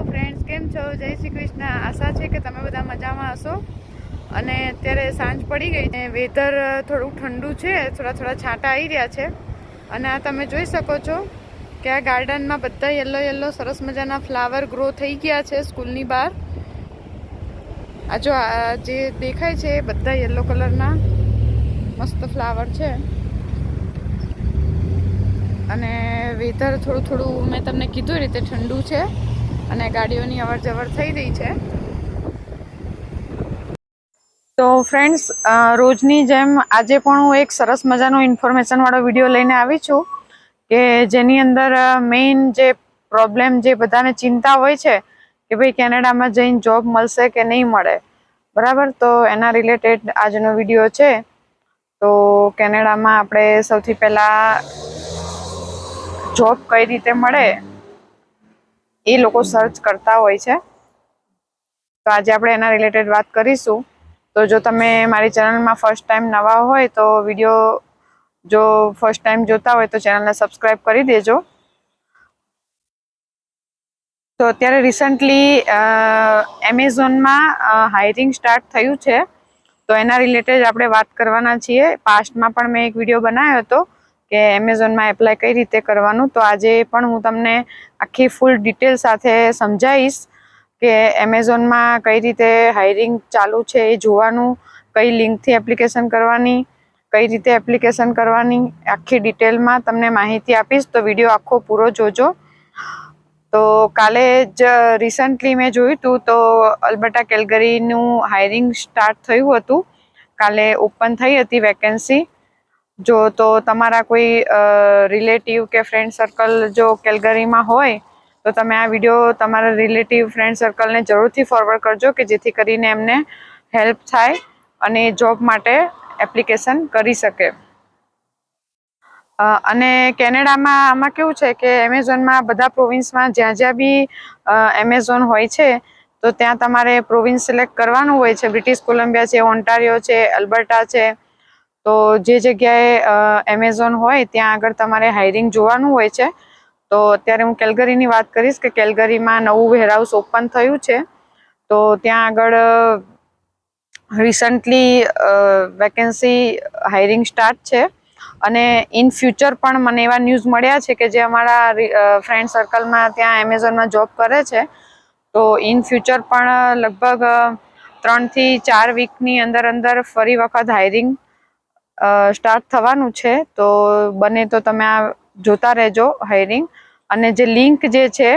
Friends, કેમ છો? જય શ્રી કૃષ્ણ. આશા છે કે તમે બધા મજામાં હશો. અને અત્યારે સાંજ પડી ગઈ ને વેધર થોડું ઠંડુ છે, થોડા છાંટા આવી રહ્યા છે. અને આ તમે જોઈ શકો છો કે આ ગાર્ડનમાં બધા યલો સરસ મજાના ફ્લાવર ગ્રો થઈ ગયા છે સ્કૂલની બહાર. આ જો આ જે દેખાય છે બધા યલો કલરના મસ્ત ફ્લાવર છે. અને વેધર થોડું મેં તમને કીધું એ રીતે ઠંડુ છે અને ગાડીઓની અવર જવર થઈ રહી છે. તો ફ્રેન્ડ્સ, રોજની જેમ આજે પણ હું એક સરસ મજાનો ઇન્ફોર્મેશનવાળો વિડીયો લઈને આવી છું કે જેની અંદર મેઇન જે પ્રોબ્લેમ જે બધાને ચિંતા હોય છે કે ભાઈ કેનેડામાં જઈને જોબ મળશે કે નહીં મળે, બરાબર? તો એના રિલેટેડ આજનો વિડીયો છે. તો કેનેડામાં આપણે સૌથી પહેલાં જોબ કઈ રીતે મળે એ લોકો સર્ચ કરતા હોય છે. તો આજે આપણે એના રિલેટેડ વાત કરીશું. તો જો તમે મારી ચેનલમાં ફર્સ્ટ ટાઈમ નવા હોય તો વિડીયો જો ફર્સ્ટ ટાઈમ જોતા હોય તો ચેનલને સબસ્ક્રાઈબ કરી દેજો. તો અત્યારે રિસન્ટલી એમેઝોનમાં હાયરિંગ સ્ટાર્ટ થયું છે. તો એના રિલેટેડ આપણે વાત કરવાના છીએ. પાસ્ટમાં પણ મેં એક વિડીયો બનાવ્યો હતો કે એમેઝોનમાં એપ્લાય કઈ રીતે કરવાનું. તો આજે પણ હું તમને આખી ફૂલ ડિટેલ સાથે સમજાવીશ કે એમેઝોનમાં કઈ રીતે હાયરિંગ ચાલુ છે એ જોવાનું, કઈ લિંકથી એપ્લિકેશન કરવાની, કઈ રીતે એપ્લિકેશન કરવાની, આખી ડિટેલમાં તમને માહિતી આપીશ. તો વિડીયો આખો પૂરો જોજો. તો કાલે જ રિસન્ટલી મેં જોયું હતું તો અલ્બર્ટા કેલ્ગરીનું હાયરિંગ સ્ટાર્ટ થયું હતું. કાલે ઓપન થઈ હતી વેકેન્સી. જો તો તમારા કોઈ રિલેટિવ કે ફ્રેન્ડ સર્કલ જો કેલ્ગરીમાં હોય તો તમે આ વિડીયો તમારા રિલેટિવ ફ્રેન્ડ સર્કલને જરૂરથી ફોરવર્ડ કરજો કે જેથી કરીને એમને હેલ્પ થાય અને જોબ માટે એપ્લિકેશન કરી શકે. અને કેનેડામાં આમાં કેવું છે કે એમેઝોનમાં બધા પ્રોવિન્સમાં જ્યાં બી એમેઝોન હોય છે તો ત્યાં તમારે પ્રોવિન્સ સિલેક્ટ કરવાનું હોય છે. બ્રિટિશ કોલંબિયા છે, ઓન્ટારિયો છે, અલ્બર્ટા છે. તો જે જગ્યાએ એમેઝોન હોય ત્યાં આગળ તમારે હાયરિંગ જોવાનું હોય છે. તો અત્યારે હું કેલ્ગરીની વાત કરીશ કે કેલ્ગરીમાં નવું વેરહાઉસ ઓપન થયું છે. તો ત્યાં આગળ રિસન્ટલી વેકેન્સી હાયરિંગ સ્ટાર્ટ છે. અને ઇન ફ્યુચર પણ મને એવા ન્યૂઝ મળ્યા છે કે જે અમારા ફ્રેન્ડ સર્કલમાં ત્યાં એમેઝોનમાં જોબ કરે છે તો ઇન ફ્યુચર પણ લગભગ 3 થી 4 વીકની અંદર ફરી વખત હાયરિંગ સ્ટાર્ટ થવાનું છે. તો બને તો તમે આ જોતા રહેજો હાયરિંગ. અને જે લિંક જે છે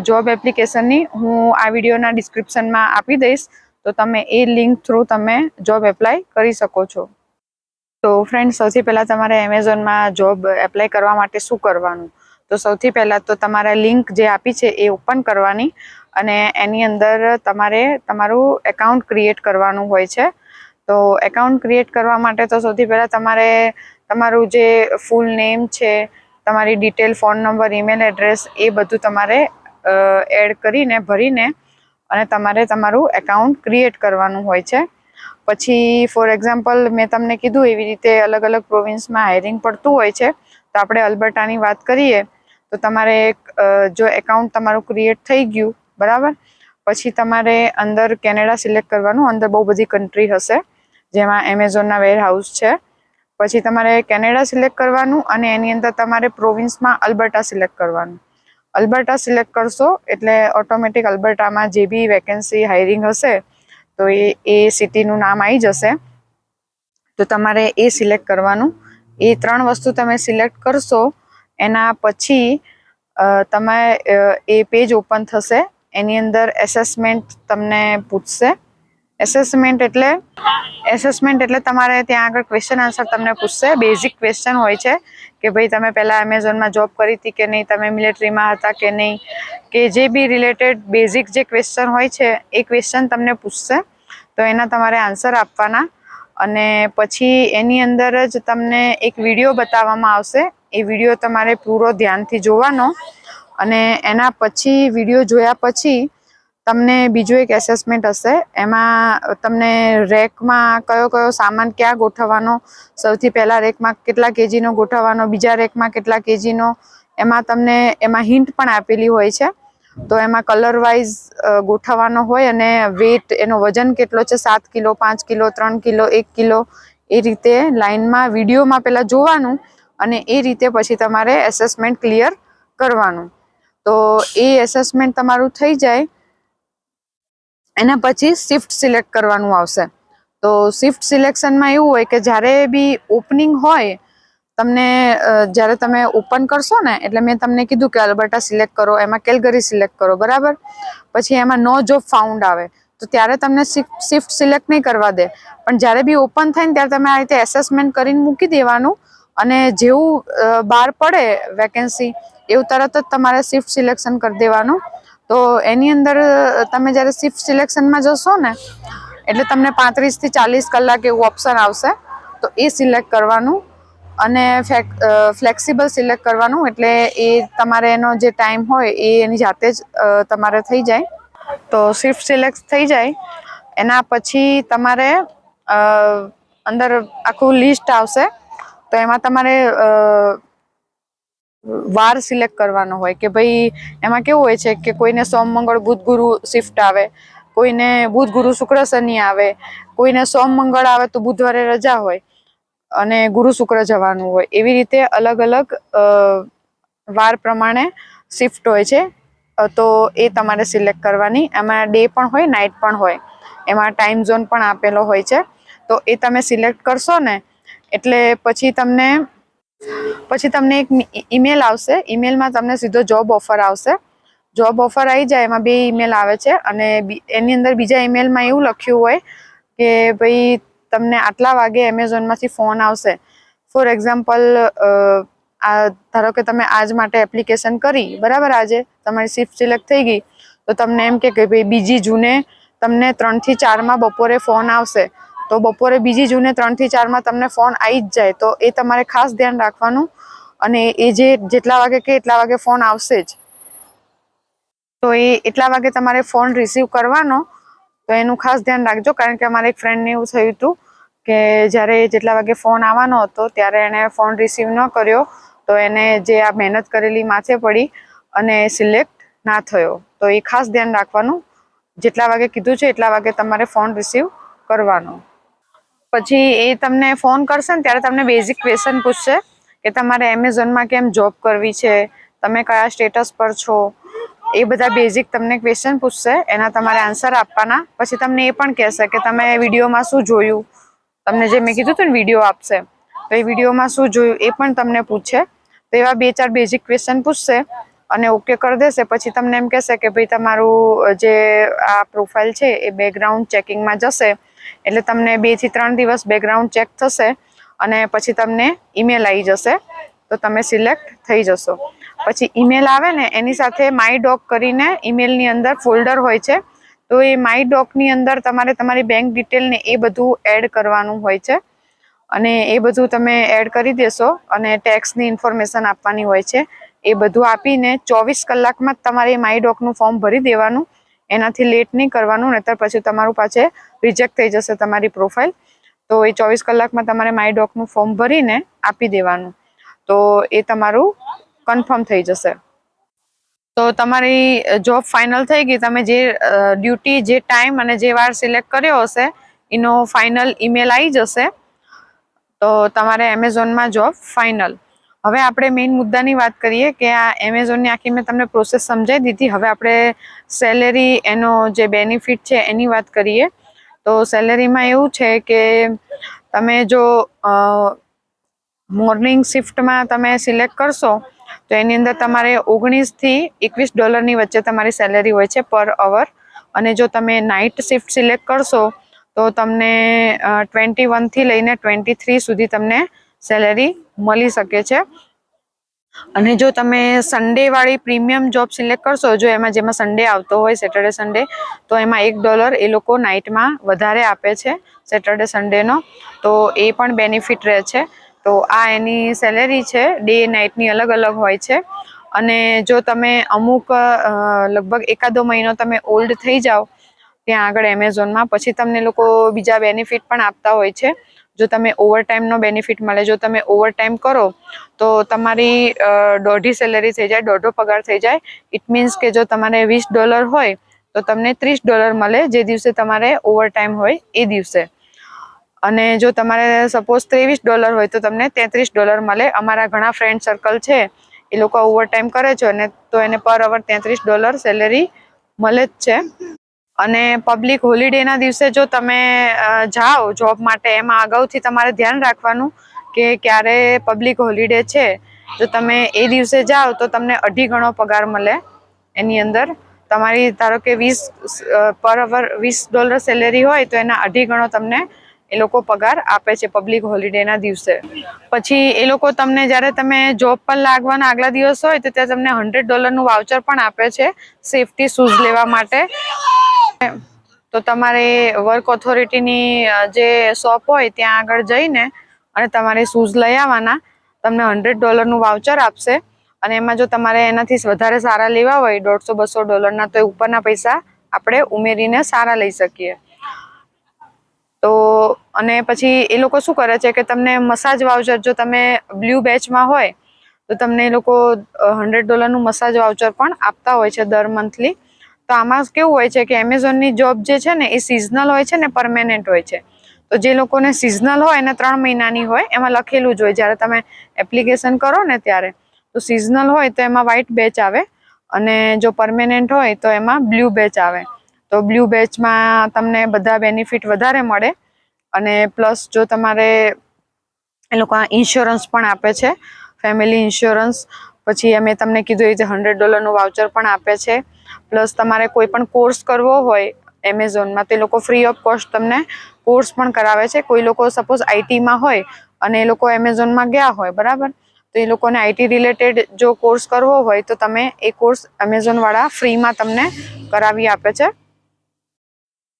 જોબ એપ્લિકેશનની હું આ વિડીયોના ડિસ્ક્રિપ્શનમાં આપી દઈશ. તો તમે એ લિંક થ્રુ તમે જોબ એપ્લાય કરી શકો છો. તો ફ્રેન્ડ, સૌથી પહેલાં તમારે એમેઝોનમાં જોબ એપ્લાય કરવા માટે શું કરવાનું? તો સૌથી પહેલાં તો તમારે લિંક જે આપી છે એ ઓપન કરવાની અને એની અંદર તમારે તમારું એકાઉન્ટ ક્રિએટ કરવાનું હોય છે. તો એકાઉન્ટ ક્રિએટ કરવા માટે તો સૌથી પહેલાં તમારે તમારું જે ફૂલ નેમ છે, તમારી detail, phone number, email address એ બધું તમારે એડ કરીને ભરીને અને તમારે તમારું એકાઉન્ટ ક્રિએટ કરવાનું હોય છે. પછી ફોર એક્ઝામ્પલ મેં તમને કીધું એવી રીતે અલગ અલગ પ્રોવિન્સમાં હાયરિંગ પડતું હોય છે. તો આપણે અલ્બર્ટાની વાત કરીએ તો તમારે જો એકાઉન્ટ તમારું ક્રિએટ થઈ ગયું, બરાબર, પછી તમારે અંદર કેનેડા સિલેક્ટ કરવાનું. અંદર બહુ બધી કન્ટ્રી હશે જેમાં એમેઝોનના વેરહાઉસ છે. પછી તમારે કેનેડા સિલેક્ટ કરવાનું અને એની અંદર તમારે પ્રોવિન્સમાં અલ્બર્ટા સિલેક્ટ કરવાનું. અલ્બર્ટા સિલેક્ટ કરશો એટલે ઓટોમેટિક અલ્બર્ટામાં જે બી વેકેન્સી હાયરિંગ હશે તો એ સિટીનું નામ આવી જશે. તો તમારે એ સિલેક્ટ કરવાનું. એ 3 વસ્તુ તમે સિલેક્ટ કરશો એના પછી તમે એ પેજ ઓપન થશે. એની અંદર એસેસમેન્ટ તમને પૂછશે. એસેસમેન્ટ એટલે તમારે ત્યાં આગળ ક્વેશ્ચન આન્સર તમને પૂછશે. બેઝિક ક્વેશ્ચન હોય છે કે ભાઈ તમે પહેલાં એમેઝોનમાં જોબ કરી હતી કે નહીં, તમે મિલિટરીમાં હતા કે નહીં, કે જે બી રિલેટેડ બેઝિક જે ક્વેશ્ચન હોય છે એ ક્વેશ્ચન તમને પૂછશે. તો એના તમારે આન્સર આપવાના. અને પછી એની અંદર જ તમને એક વિડીયો બતાવવામાં આવશે. એ વિડીયો તમારે પૂરો ધ્યાનથી જોવાનો અને એના પછી વિડીયો જોયા પછી તમને બીજું એક એસેસમેન્ટ હશે. એમાં તમને રેકમાં કયો સામાન ક્યાં ગોઠવવાનો, સૌથી પહેલા રેકમાં કેટલા કેજીનો ગોઠવવાનો, બીજા રેકમાં કેટલા કેજીનો, એમાં તમને હિન્ટ પણ આપેલી હોય છે. તો એમાં કલર વાઇઝ ગોઠવવાનો હોય અને વેટ એનો વજન કેટલો છે 7 કિલો 5 કિલો 3 કિલો 1 કિલો એ રીતે લાઇનમાં વિડીયોમાં પહેલાં જોવાનું અને એ રીતે પછી તમારે એસેસમેન્ટ ક્લિયર કરવાનું. તો એ એસેસમેન્ટ તમારું થઈ જાય એના પછી શિફ્ટ સિલેક્ટ કરવાનું આવશે. તો શિફ્ટ સિલેક્શનમાં એવું હોય કે જ્યારે બી ઓપનિંગ હોય તમને જ્યારે તમે ઓપન કરશો ને એટલે મેં તમને કીધું કે અલ્બર્ટા સિલેક્ટ કરો, એમાં કેલગરી સિલેક્ટ કરો, બરાબર. પછી એમાં નો જોબ ફાઉન્ડ આવે તો ત્યારે તમને શિફ્ટ સિલેક્ટ નહીં કરવા દે, પણ જ્યારે બી ઓપન થાય ને ત્યારે તમે આ રીતે એસેસમેન્ટ કરીને મૂકી દેવાનું અને જેવું બહાર પડે વેકેન્સી એવું તરત જ તમારે શિફ્ટ સિલેક્શન કરી દેવાનું. તો એની અંદર તમે જ્યારે શિફ્ટ સિલેક્શનમાં જશો ને એટલે તમને 35 થી 40 કલાક એવું ઓપ્શન આવશે. તો એ સિલેક્ટ કરવાનું અને ફ્લેક્સિબલ સિલેક્ટ કરવાનું એટલે એ તમારે એનો જે ટાઈમ હોય એ એની જાતે જ તમારે થઈ જાય. તો શિફ્ટ સિલેક્ટ થઈ જાય એના પછી તમારે અંદર આખું લિસ્ટ આવશે. તો એમાં તમારે વાર સિલેક્ટ કરવાનો હોય કે ભાઈ એમાં કેવું હોય છે કે કોઈને સોમ મંગળ બુધ ગુરુ શિફ્ટ આવે, કોઈને બુધ ગુરુ શુક્ર શનિ આવે, કોઈને સોમ મંગળ આવે તો બુધવારે રજા હોય અને ગુરુ શુક્ર જવાનું હોય. એવી રીતે અલગ અલગ વાર પ્રમાણે શિફ્ટ હોય છે. તો એ તમારે સિલેક્ટ કરવાની. એમાં ડે પણ હોય, નાઇટ પણ હોય, એમાં ટાઈમ ઝોન પણ આપેલો હોય છે. તો એ તમે સિલેક્ટ કરશો ને એટલે પછી તમને એક ઈમેલ આવશે. ઈમેલમાં તમને સીધો જોબ ઓફર આવશે. જોબ ઓફર આવી જાય એમાં 2 ઈમેલ આવે છે અને એની અંદર બીજા ઈમેલમાં એવું લખ્યું હોય કે ભાઈ તમને આટલા વાગે એમેઝોનમાંથી ફોન આવશે. ફોર એક્ઝામ્પલ ધારો કે તમે આજ માટે એપ્લિકેશન કરી, બરાબર, આજે તમારી શિફ્ટ સિલેક્ટ થઈ ગઈ તો તમને એમ કે ભાઈ 2 જૂને તમને 3 થી 4 બપોરે ફોન આવશે. તો બપોરે 2 જૂને 3 થી 4 તમને ફોન આવી જ જાય. તો એ તમારે ખાસ ધ્યાન રાખવાનું અને એ જેટલા વાગે કે એટલા વાગે ફોન આવશે જ. તો એ એટલા વાગે તમારે ફોન રિસીવ કરવાનો. તો એનું ખાસ ધ્યાન રાખજો કારણ કે અમારે એક ફ્રેન્ડને એવું થયું હતું કે જ્યારે જેટલા વાગે ફોન આવવાનો હતો ત્યારે એણે ફોન રિસીવ ન કર્યો તો એને જે આ મહેનત કરેલી માથે પડી અને સિલેક્ટ ના થયો. તો એ ખાસ ધ્યાન રાખવાનું. જેટલા વાગે કીધું છે એટલા વાગે તમારે ફોન રિસીવ કરવાનો. પછી એ તમને ફોન કરશે ને ત્યારે તમને બેઝિક ક્વેશ્ચન પૂછશે કે તમારે એમેઝોનમાં કેમ જોબ કરવી છે, તમે કયા સ્ટેટસ પર છો, એ બધા બેઝિક તમને ક્વેશ્ચન પૂછશે. એના તમારે આન્સર આપવાના. પછી તમને એ પણ કહેશે કે તમે વિડીયોમાં શું જોયું, તમને જે મેં કીધું હતું ને વિડીયો આપશે તો એ વિડીયોમાં શું જોયું એ પણ તમને પૂછે. તો એવા 2-4 બેઝિક ક્વેશ્ચન પૂછશે અને ઓકે કરી દેશે. પછી તમને એમ કહેશે કે ભાઈ તમારું જે આ પ્રોફાઇલ છે એ બેકગ્રાઉન્ડ ચેકિંગમાં જશે. એટલે તમને 2 થી 3 દિવસ બેકગ્રાઉન્ડ ચેક થશે અને પછી તમને ઈમેલ આવી જશે. તો તમે સિલેક્ટ થઈ જશો. પછી ઈમેલ આવે ને એની સાથે માય ડોક કરીને ઈમેલની અંદર ફોલ્ડર હોય છે. તો એ માય ડોકની અંદર તમારે તમારી બેંક ડિટેલ ને એ બધું એડ કરવાનું હોય છે અને એ બધું તમે એડ કરી દેશો અને ટેક્સની ઇન્ફોર્મેશન આપવાની હોય છે. એ બધું આપીને 24 કલાકમાં જ તમારે માય ડોકનું ફોર્મ ભરી દેવાનું. એનાથી લેટ નહીં કરવાનું, નહીતર પછી તમારું પાસે રિજેક્ટ થઈ જશે તમારી પ્રોફાઇલ. તો એ 24 કલાકમાં તમારે માય ડોકનું ફોર્મ ભરીને આપી દેવાનું. તો એ તમારું કન્ફર્મ થઈ જશે. તો તમારી જોબ ફાઇનલ થઈ ગઈ. તમે જે ડ્યુટી, જે ટાઈમ અને જે વાર સિલેક્ટ કર્યો હશે એનો ફાઇનલ ઈમેલ આવી જશે. તો તમારે એમેઝોનમાં જોબ ફાઇનલ. હવે આપણે મેઇન મુદ્દાની વાત કરીએ કે આ એમેઝોનની આખી મેં તમને પ્રોસેસ સમજાવી દીધી. હવે આપણે સેલેરી, એનો જે બેનિફિટ છે એની વાત કરીએ. તો સેલેરીમાં એવું છે કે તમે જો મોર્નિંગ શિફ્ટમાં તમે સિલેક્ટ કરશો તો એની અંદર તમારે $19 થી $21 વચ્ચે તમારી સેલેરી હોય છે પર અવર. અને જો તમે નાઇટ શિફ્ટ સિલેક્ટ કરશો તો તમને 21 થી લઈને 23 સુધી તમને સેલેરી મળી શકે છે. અને જો તમે સન્ડે વાળી પ્રીમિયમ જોબ સિલેક્ટ કરશો, જો જેમાં સન્ડે આવતો હોય, સેટરડે સન્ડે, તો એમાં $1 એ લોકો નાઇટમાં વધારે આપે છે સેટરડે સન્ડેનો. તો એ પણ બેનિફિટ રહે છે. તો આ એની સેલેરી છે. ડે નાઇટની અલગ અલગ હોય છે. અને જો તમે અમુક લગભગ 1-2 મહિનો તમે ઓલ્ડ થઈ જાઓ ત્યાં આગળ એમેઝોનમાં, પછી તમને લોકો બીજા બેનિફિટ પણ આપતા હોય છે. જો તમે ઓવરટાઈમનો બેનિફિટ મળે. જો તમે ઓવરટાઈમ કરો તો તમારી દોઢી સેલેરી થઈ જાય, દોઢો પગાર થઈ જાય. ઇટ મીન્સ કે જો તમારે $20 હોય તો તમને $30 મળે જે દિવસે તમારે ઓવરટાઈમ હોય એ દિવસે. અને જો તમારે સપોઝ $23 હોય તો તમને $33 મળે. અમારા ઘણા ફ્રેન્ડ સર્કલ છે એ લોકો ઓવરટાઈમ કરે છે અને તો એને પર અવર $33 સેલેરી મળે જ છે. અને પબ્લિક હોલિડેના દિવસે જો તમે જાઓ જોબ માટે, એમાં અગાઉથી તમારે ધ્યાન રાખવાનું કે ક્યારે પબ્લિક હોલિડે છે. જો તમે એ દિવસે જાઓ તો તમને 2.5 ગણો પગાર મળે. એની અંદર તમારી ધારો કે પર અવર $20 સેલેરી હોય તો એના 2.5 ગણો તમને એ લોકો પગાર આપે છે પબ્લિક હોલિડેના દિવસે. પછી એ લોકો તમને જ્યારે તમે જોબ પર લાગવાના આગલા દિવસ હોય તો ત્યાં તમને $100 વાઉચર પણ આપે છે સેફટી શૂઝ લેવા માટે. તો તમારે વર્ક ઓથોરિટીની જે શોપ હોય ત્યાં આગળ જઈને અને તમારે શૂઝ લઈ આવવાના. તમને $100 વાઉચર આપશે અને એમાં જો તમારે એનાથી વધારે સારા લેવા હોય $150-200 તો ઉપરના પૈસા આપણે ઉમેરીને સારા લઈ શકીએ. તો અને પછી એ લોકો શું કરે છે કે તમને મસાજ વાઉચર, જો તમે બ્લુ બેચમાં હોય તો તમને એ લોકો $100 મસાજ વાઉચર પણ આપતા હોય છે દર મંથલી. તો આમાં કેવું હોય છે કે એમેઝોનની જોબ જે છે ને એ સિઝનલ હોય છે ને પરમેનન્ટ હોય છે. તો જે લોકોને સિઝનલ હોય ને 3 મહિનાની હોય એમાં લખેલું જ હોય જ્યારે તમે એપ્લિકેશન કરો ને ત્યારે. તો સિઝનલ હોય તો એમાં વ્હાઇટ બેચ આવે અને જો પરમેનન્ટ હોય તો એમાં બ્લુ બેચ આવે. તો બ્લુ બેચમાં તમને બધા બેનિફિટ વધારે મળે. અને પ્લસ જો તમારે એ લોકો ઇન્સ્યોરન્સ પણ આપે છે, ફેમિલી ઇન્સ્યોરન્સ. પછી મેં તમને કીધું એ રીતે $100 વાઉચર પણ આપે છે. પ્લસ તમારે કોઈ પણ કોર્સ કરવો હોય એમેઝોનમાં તો એ લોકો ફ્રી ઓફ કોસ્ટ તમને કોર્સ પણ કરાવે છે. કોઈ લોકો સપોઝ આઈટીમાં હોય અને એ લોકો એમેઝોનમાં ગયા હોય, બરાબર, તો એ લોકોને આઈટી રિલેટેડ જો કોર્સ કરવો હોય તો તમે એ કોર્સ એમેઝોનવાળા ફ્રીમાં તમને કરાવી આપે છે.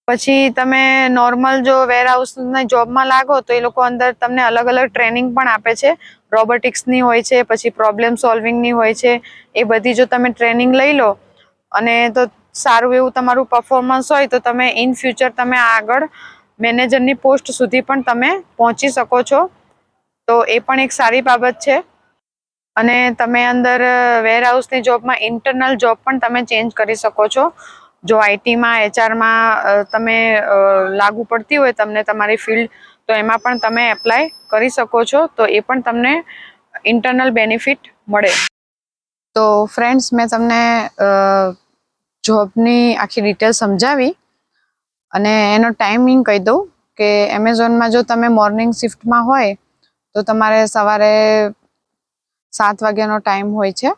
પછી તમે નોર્મલ જો વેરહાઉસની જોબમાં લાગો તો એ લોકો અંદર તમને અલગ અલગ ટ્રેનિંગ પણ આપે છે. રોબોટિક્સની હોય છે, પછી પ્રોબ્લેમ સોલ્વિંગની હોય છે. એ બધી જો તમે ટ્રેનિંગ લઈ લો અને તો સારું એવું તમારું પરફોર્મન્સ હોય તો તમે ઇન ફ્યુચર તમે આગળ મેનેજરની પોસ્ટ સુધી પણ તમે પહોંચી શકો છો. તો એ પણ એક સારી બાબત છે. અને તમે અંદર વેરહાઉસની જોબમાં ઇન્ટરનલ જોબ પણ તમે ચેન્જ કરી શકો છો. જો આઈટીમાં એચઆરમાં તમે લાગુ પડતી હોય તમને તમારી ફિલ્ડ, તો એમાં પણ તમે એપ્લાય કરી શકો છો. તો એ પણ તમને ઇન્ટરનલ બેનિફિટ મળે. તો ફ્રેન્ડ્સ, મેં તમને જોબની આખી ડિટેલ સમજાવી અને એનો ટાઈમિંગ કહી દઉં કે એમેઝોનમાં જો તમે મોર્નિંગ શિફ્ટમાં હોય તો તમારે સવારે 7 વાગ્યાનો ટાઈમ હોય છે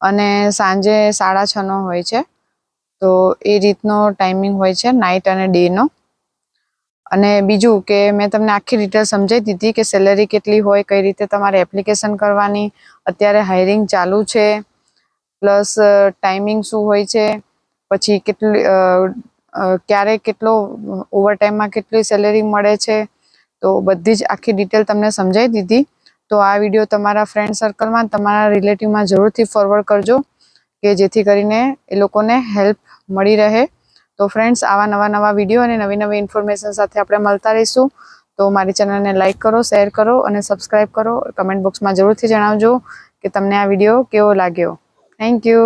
અને સાંજે 6:30નો હોય છે. તો એ રીતનો ટાઈમિંગ હોય છે નાઇટ અને ડેનો. અને બીજું કે મેં તમને આખી ડિટેલ સમજાવી દીધી કે સેલેરી કેટલી હોય, કઈ રીતે તમારે એપ્લિકેશન કરવાની, અત્યારે હાયરિંગ ચાલુ છે, પ્લસ ટાઈમિંગ શું હોય છે, પછી ક્યારે કેટલો ઓવરટાઈમમાં કેટલી સેલેરી મળે છે. તો બધી જ આખી ડિટેલ તમને સમજાવી દીધી. તો આ વિડીયો તમારા ફ્રેન્ડ સર્કલમાં, તમારા રિલેટિવમાં જરૂરથી ફોરવર્ડ કરજો કે જેથી કરીને એ લોકોને હેલ્પ મળી રહે. તો ફ્રેન્ડ્સ, આવા નવા વિડીયો અને નવી ઇન્ફોર્મેશન સાથે આપણે મળતા રહીશું. તો મારી ચેનલને લાઇક કરો, શેર કરો અને સબસ્ક્રાઈબ કરો. કમેન્ટ બોક્સમાં જરૂરથી જણાવજો કે તમને આ વિડીયો કેવો લાગ્યો. Thank you.